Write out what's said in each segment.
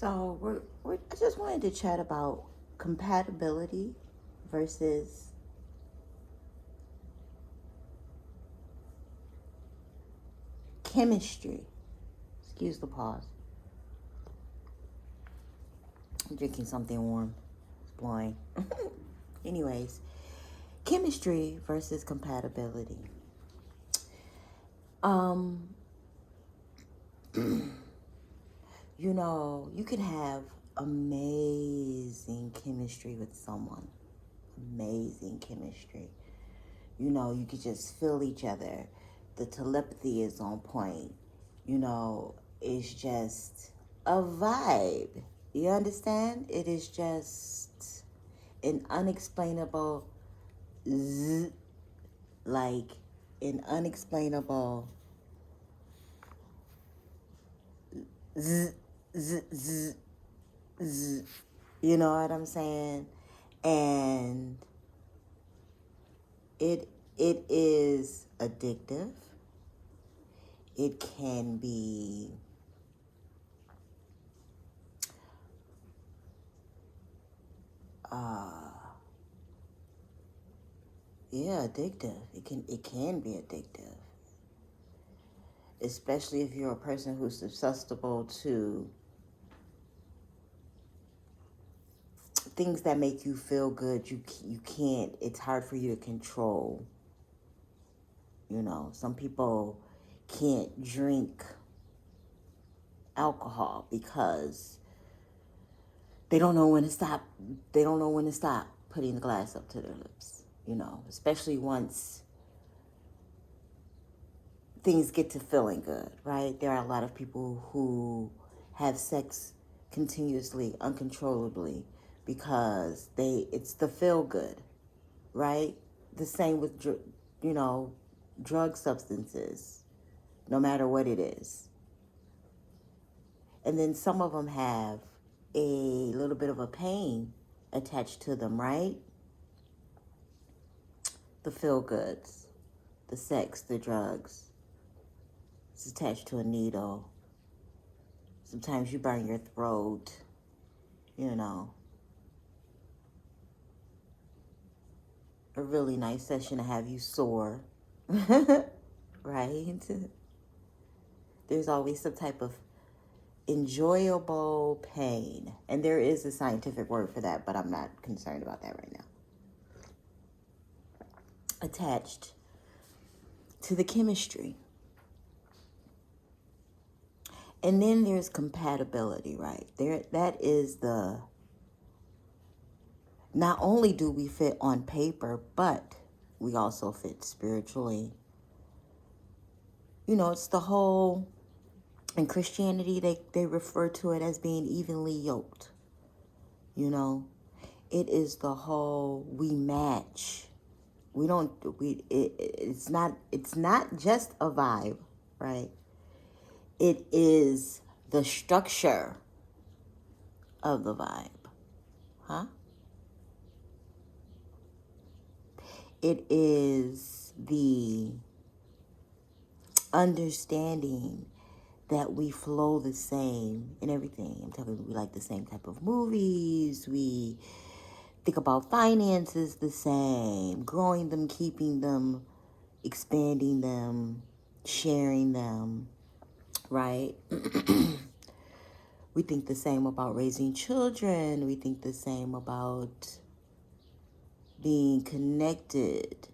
So I just wanted to chat about compatibility versus chemistry. Excuse the pause. I'm drinking something warm. It's blowing. Anyways, chemistry versus compatibility. You can have amazing chemistry with someone. Amazing chemistry. You could just feel each other. The telepathy is on point. It's just a vibe. You understand? It is just an unexplainable like an unexplainable z, z, z, z. You know what I'm saying? And it is addictive. It can be addictive. It can be addictive. Especially if you're a person who's susceptible to things that make you feel good. You can't, it's hard for you to control. Some people can't drink alcohol because they don't know when to stop. They don't know when to stop putting the glass up to their lips, especially once things get to feeling good, right? There are a lot of people who have sex continuously, uncontrollably, because it's the feel good, right? The same with, drug substances, no matter what it is. And then some of them have a little bit of a pain attached to them, right? The feel goods, the sex, the drugs. It's attached to a needle. Sometimes you burn your throat, A really nice session to have you sore, right? There's always some type of enjoyable pain. And there is a scientific word for that, but I'm not concerned about that right now. Attached to the chemistry. And then there's compatibility, right? That is not only do we fit on paper, but we also fit spiritually. It's the whole, in Christianity, they refer to it as being evenly yoked. It is the whole, we match. It's not just a vibe, right? It is the structure of the vibe, huh? It is the understanding that we flow the same in everything. I'm talking, we like the same type of movies. We think about finances the same, growing them, keeping them, expanding them, sharing them, right? We think the same about raising children. We think the same about being connected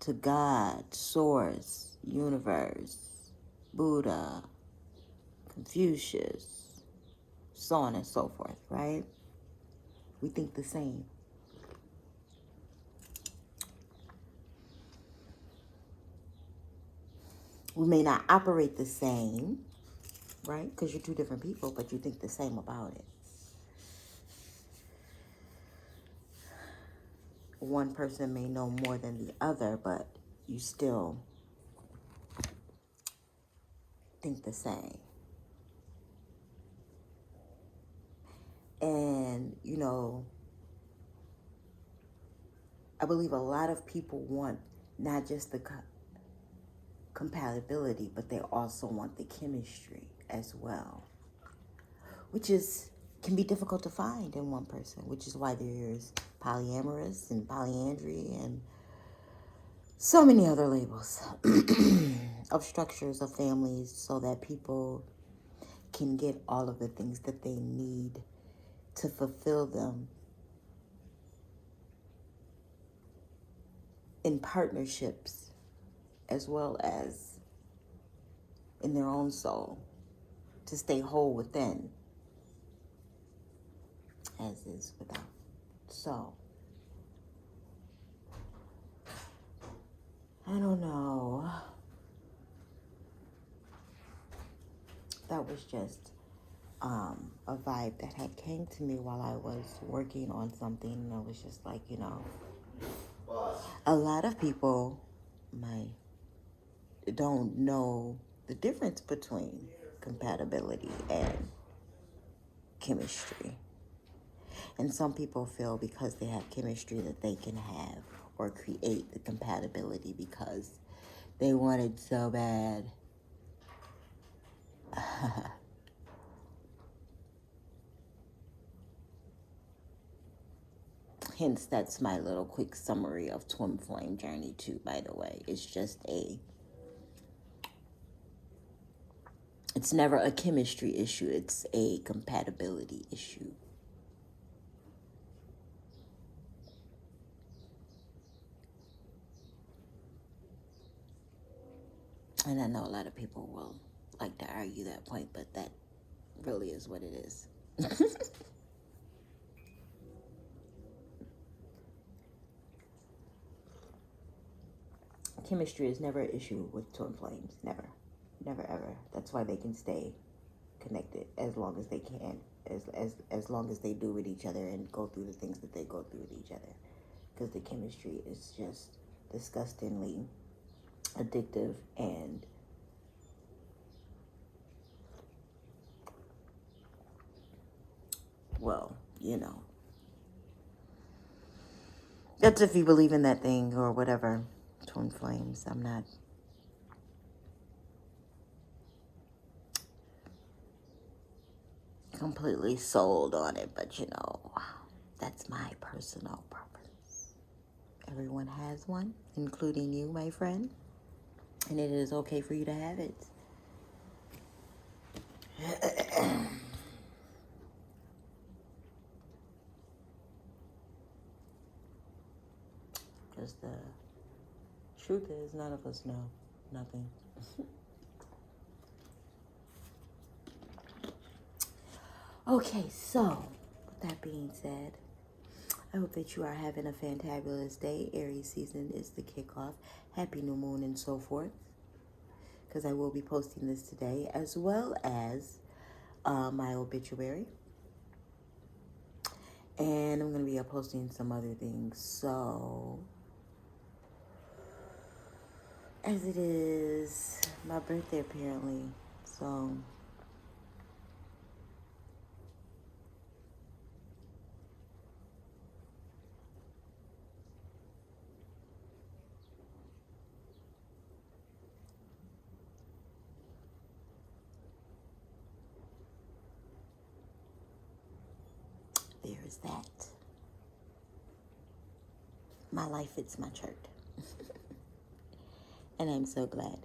to God, Source, Universe, Buddha, Confucius, so on and so forth, right? We think the same. We may not operate the same, right? Because you're two different people, but you think the same about it. One person may know more than the other, but you still think the same. And, I believe a lot of people want not just the compatibility, but they also want the chemistry as well, which is can be difficult to find in one person, which is why there's polyamorous and polyandry and so many other labels of structures of families so that people can get all of the things that they need to fulfill them in partnerships as well as in their own soul to stay whole within as is without. So, I don't know. That was just a vibe that had came to me while I was working on something, and I was just like, a lot of people don't know the difference between compatibility and chemistry. And some people feel because they have chemistry that they can have or create the compatibility because they want it so bad. Hence, that's my little quick summary of Twin Flame Journey 2, by the way. It's never a chemistry issue, it's a compatibility issue. And I know a lot of people will like to argue that point, but that really is what it is. Chemistry is never an issue with twin flames. Never. Never, ever. That's why they can stay connected as long as they can. As long as they do with each other and go through the things that they go through with each other. Because the chemistry is just disgustingly addictive and well, that's if you believe in that thing or whatever. Twin flames. I'm not completely sold on it, but that's my personal preference. Everyone has one, including you, my friend, and it is okay for you to have it. Because the truth is, none of us know nothing. Okay, so with that being said, I hope that you are having a fantabulous day. Aries season is the kickoff. Happy new moon and so forth. Because I will be posting this today, as well as my obituary. And I'm going to be posting some other things. So, as it is my birthday apparently. So, there is that. My life fits my chart. And I'm so glad.